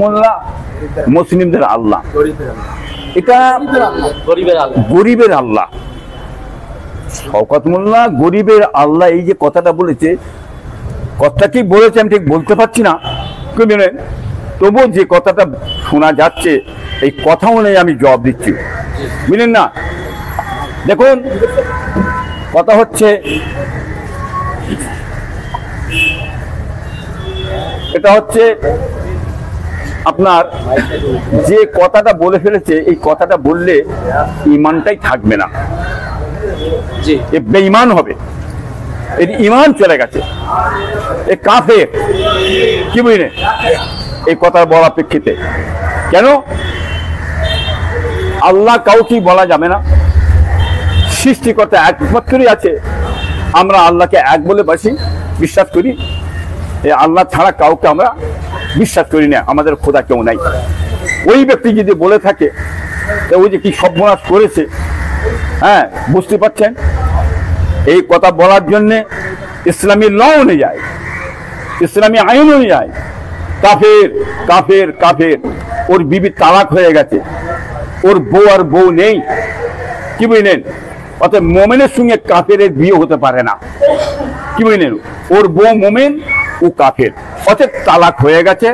মোল্লা মুসলিমদের আল্লাহ, এটা গরিবের আল্লাহ। শওকত মোল্লা গরিবের আল্লাহ, এই যে কথাটা বলেছে, কথা কি বলেছে আমি ঠিক বলতে পারছি না, তবুও যে কথাটা শোনা যাচ্ছে এই কথা অনুযায়ী আমি জবাব দিচ্ছি, বুঝলেন না? দেখুন, কথা হচ্ছে এটা হচ্ছে আপনার যে কথাটা বলে ফেলেছে, এই কথাটা বললে ইমানটাই থাকবে না, এ বেঈমান হবে, এর ইমান চলে গেছে, এ কাফের, কি বুঝলেন? এই কথা বলার প্রেক্ষিতে কেন আল্লাহ কাউকে বলা যাবে না, সৃষ্টিকর্তা একমাত্রই আছে, আমরা আল্লাহকে এক বলে বিশ্বাস করি, এই আল্লাহ ছাড়া কাউকে আমরা বিশ্বাস করি না, আমাদের খোদা কেউ নাই। ওই ব্যক্তি যদি বলে থাকে ওই যে কি সর্বনাশ করেছে, হ্যাঁ বুঝতে পারছেন? এই কথা বলার জন্যে ইসলামী ল অনুযায়ী, ইসলামী আইন অনুযায়ী কাফের কাফের কাফের, ওর বিবি তালাক হয়ে গেছে, ওর বউ আর বউ নেই, কি বুঝলেন? অর্থাৎ মোমেনের সঙ্গে কাফের বিয়ে হতে পারে না, কি বুঝলেন? ওর বউ মোমেন, ও কাফের, অর্থাৎ তালাক হয়ে গেছে।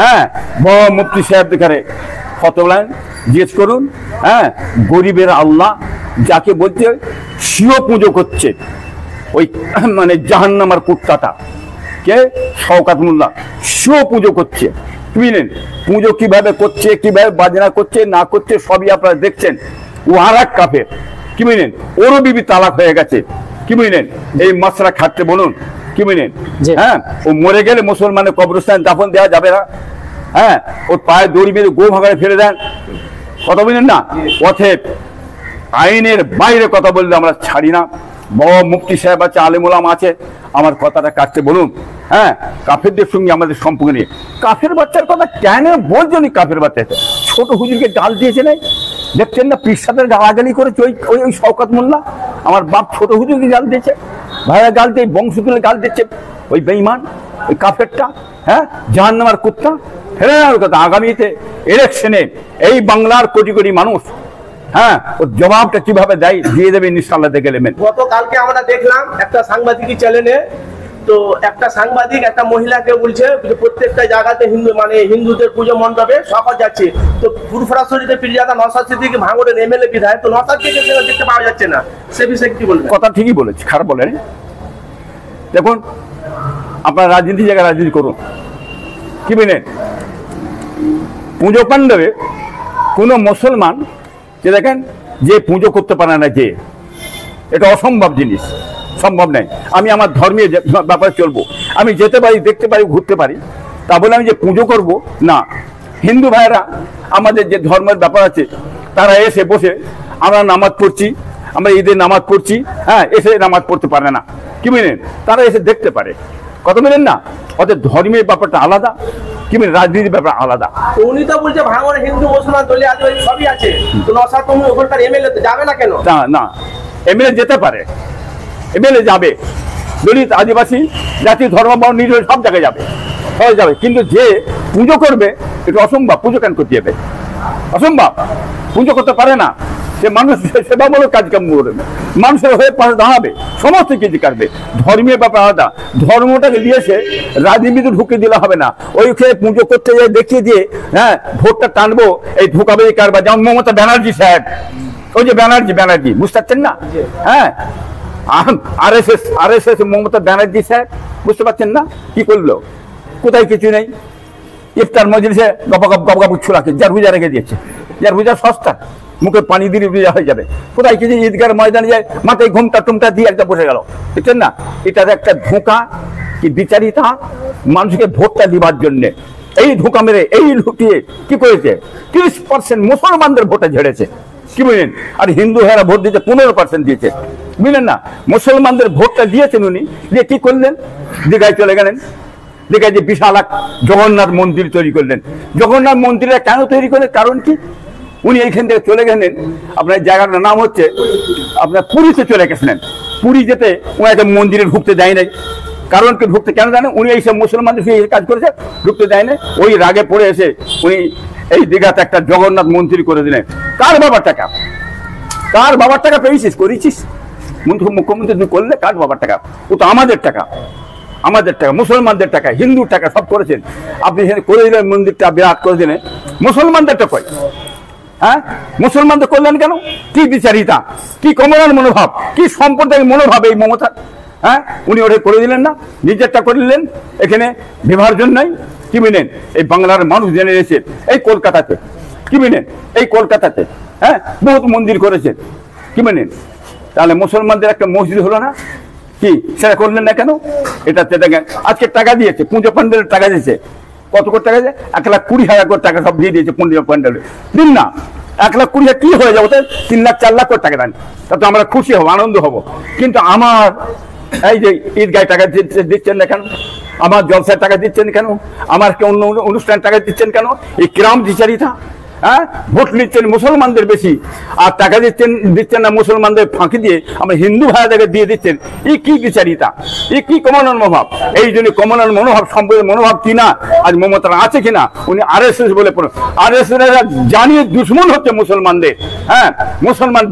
হ্যাঁ, বড় মুফতি সাহেব দেখারে ফতোয়া জিজ্ঞেস করুন। হ্যাঁ, গরিবের আল্লাহ যাকে বলছে স্বীয় পুজো করছে, ওই মানে জাহান্নামার কুত্তাটা কে? শওকত মোল্লা স্বীয় পুজো করছে, বুঝলেন? পুজো কিভাবে করছে, কিভাবে বাজনা করছে না করছে সবই আপনারা দেখছেন। ও আর এক কাফের, কি বুঝলেন? ওরও বিবি তালাক হয়ে গেছে, কি বুঝলেন? এই মাসরা খাটতে বলুন, কি বুঝলেন? হ্যাঁ, ও মরে গেলে মুসলমানের কবরস্থান দাফন দেওয়া যাবে না। হ্যাঁ, ওর পায়ে দড়ি মেরে গো ভাগারে ফেলে দেন, কথা বুঝলেন না? পথে আইনের বাইরে কথা বললে আমরা ছাড়ি না। বড় মুফতি সাহেব আছে, আলেম ওলামা আছে, আমার কথাটা কাটতে বলুন। হ্যাঁ, কাফেরদের সঙ্গে আমাদের সম্পর্ক নিয়ে কাফের বাচ্চার কথা কেন বলছেন? কাফের বাচ্চা ছোট হুজুরকে গাল দিয়েছে নাই, দেখছেন না? পীর সাহেবের গালাগালি করেছে ওই শওকত মোল্লা, আমার বাপ ছোট হুজুরকে গাল দিয়েছে, ভাইয়া গাল দিয়ে বংশ তুলে গাল দিচ্ছে, ওই বেঈমান, ওই কাফেরটা, হ্যাঁ জাহান্নামের কুত্তা। ফেরার কথা আগামীতে ইলেকশনে এই বাংলার কোটি কোটি মানুষ, হ্যাঁ, ওর জবাবটা কিভাবে দেয় দিয়ে দেবে ইনশাআল্লাহ, দেখে নেবেন। গতকালকে আমরা দেখলাম একটা সাংবাদিক চ্যানেলে, তো একটা সাংবাদিক একটা মহিলাকে বলছে যে প্রত্যেকটা জায়গাতে হিন্দুদের পুজো মণ্ডপে সকাল যাচ্ছে, তো ফুরফুরা শরীফের পীরজাদা নওশাদ সিদ্দিকী ভাঙড়ের এমএলএ বিধায়ক, তো নওশাদকে দেখতে পাওয়া যাচ্ছে না, সে বিষয়ে কি বলবেন? কথা ঠিকই বলেছে, খারাপ বলেন। দেখুন, আপনার রাজনীতি জায়গায় রাজনীতি করুন, কি বুঝলেন? পুজো পাণ্ডবে কোনো মুসলমান যে দেখেন যে পুজো করতে পারে না, যে এটা অসম্ভব জিনিস, সম্ভব নেই। আমি আমার ধর্মীয় ব্যাপারে চলবো, আমি যেতে পারি, দেখতে পারি, ঘুরতে পারি, তা বলে আমি যে পুজো করব না। হিন্দু ভাইয়েরা আমাদের যে ধর্মের ব্যাপার আছে, তারা এসে বসে আমরা নামাজ পড়ছি, আমরা ঈদের নামাজ পড়ছি, হ্যাঁ, এসে নামাজ পড়তে পারে না, কি বুঝলেন? তারা এসে দেখতে পারে, কথা বলেন না? ওদের ধর্মের ব্যাপারটা আলাদা, কি বলেন? রাজনীতির ব্যাপার আলাদা। উনি তো বলছে ভাঙড়ে হিন্দু মুসলমান দলীয় আদিবাসী সবই আছে, তো নওশাদ তুমি ওখানকার এমএলএ যাবে না কেন? না, এমএলএ যেতে পারে, এমএলএ যাবে, দলিত আদিবাসী জাতি ধর্ম বা নির্ভর সব জায়গায় যাবে, সবাই যাবে, কিন্তু যে পুজো করবে এটা অসম্ভব। পুজো কেন করতে যাবে? অসম্ভব, পুজো করতে পারে না। সে মানুষ সেবামূলক কাজকাম করবে, মানুষের হয়ে পাশে দাঁড়াবে, সমস্ত কিছু করবে। ধর্মীয় ব্যাপার আলাদা, ধর্মটাকে দিয়েছে রাজনীতিতে ঢুকে দিলে হবে না। ওইখানে পুজো করতে যাই দেখিয়ে দিয়ে, হ্যাঁ, ভোটটা টানবো, এই ধোকাবাজি কারবার, যেমন মমতা ব্যানার্জি সাহেব, ওই যে ব্যানার্জি বুঝতে পারছেন না? হ্যাঁ, আরএসএস মমতা ব্যানার্জি সাহেব, বুঝতে পারছেন না কি করলো? কোথায় কিছু নেই, ইফতার মজলিসে গপ ছুড়াকে যার রোজা রেখে দিয়েছে, যার রোজা সস্তা, মুখে পানি দিয়ে রোজা হয়ে যাবে। কোথায় কিছু ঈদগার ময়দানে যায়, মাথায় ঘুমটা টুমটা দিয়ে একটা বসে গেল, বুঝছেন না? এটার একটা ধোঁকা, কি বিচারিতা, মানুষকে ভোটটা দিবার জন্যে এই ধোঁকা মেরে, এই লুটিয়ে কি করেছে? 30% মুসলমানদের ভোটে ঝেড়েছে, কি বুঝলেন? আর হিন্দু ভাইয়েরা ভোট দিতে 15% দিয়েছে, বুঝলেন না? মুসলমানদের ভোটটা দিয়েছেন উনি, দিয়ে কি করলেন? দীঘায় চলে গেলেন, দীঘায় যে বিশাল এক জগন্নাথ মন্দির তৈরি করলেন। জগন্নাথ মন্দিরটা কেন তৈরি করলেন? কারণ কি? উনি এইখান থেকে চলে গেলেন, আপনার জায়গাটার নাম হচ্ছে আপনার পুরীতে চলে গেছিলেন। পুরী যেতে ওনাকে মন্দিরে ঢুকতে দেয় নাই, কারণ কি ঢুকতে কেন জানে? উনি এইসব মুসলমানদের এই কাজ করেছে, ঢুকতে দেয় না। ওই রাগে পড়ে এসে উনি এই দীঘাতে একটা জগন্নাথ মন্দির করে দিলেন। কার বাবার টাকা? কার বাবার টাকা পেয়েছিস, করেছিস? মুখ্যমন্ত্রী তুই করলে কার বাবার টাকা? ও তো আমাদের টাকা, আমাদের টাকা, মুসলমানদের টাকা, হিন্দুর টাকা, সব করেছেন আপনি। করে দিলেন মন্দিরটা, বিরাট করে দিলেন। মুসলমানদেরটা কই? হ্যাঁ, মুসলমানদের করলেন কেন? কি বিচারিতা, কি কমলার মনোভাব, কি সম্প্রদায়ের মনোভাব এই মমতা? হ্যাঁ, উনি ওটা করে দিলেন না, নিজেরটা করে দিলেন। এখানে বিভাজন নাই। কি মিনেন? এই বাংলার মানুষ জেনে এসেছে এই কলকাতাতে, কি মিনেন? এই কলকাতাতে হ্যাঁ বহুত মন্দির করেছেন, কি মিনেন? তাহলে মুসলমানদের একটা মসজিদ হলো না, কি সেটা করলেন না কেন? এটাতে দেখেন আজকে টাকা দিয়েছে, পুজো প্যান্ডেলের টাকা দিয়েছে। কত করে টাকা দিয়েছে? 1,20,000 করে টাকা সব দিয়ে দিয়েছে পুজো প্যান্ডেলে। দিন না, 1,20,000 কি হয়ে যাবে? 3 লাখ 4 লাখ করে টাকা দেন, তাতে আমরা খুশি হব, আনন্দ হব। কিন্তু আমার এই যে ঈদগায় টাকা দিচ্ছেন না কেন? আমার জলসায় টাকা দিচ্ছেন কেন? আমার কি অন্য অনুষ্ঠান টাকা দিচ্ছেন কেন? এই কিরাম বিচারিতা। হ্যাঁ, ভোট নিচ্ছেন মুসলমানদের বেশি, আর টাকা দিচ্ছেন না মুসলমানদের ফাঁকি দিয়ে আমরা হিন্দু ভাইদেরকে দিয়ে দিচ্ছেন। এই কি বিচারিতা, এই কি কমলার মনোভাব? এই জন্য কমলার মনোভাব সম্পর্কে মনোভাব কিনা আজ মমতার আছে কিনা? উনি RSS বলে, RSS জানিয়ে দুশ্মন হচ্ছে মুসলমানদের। হ্যাঁ, মুসলমান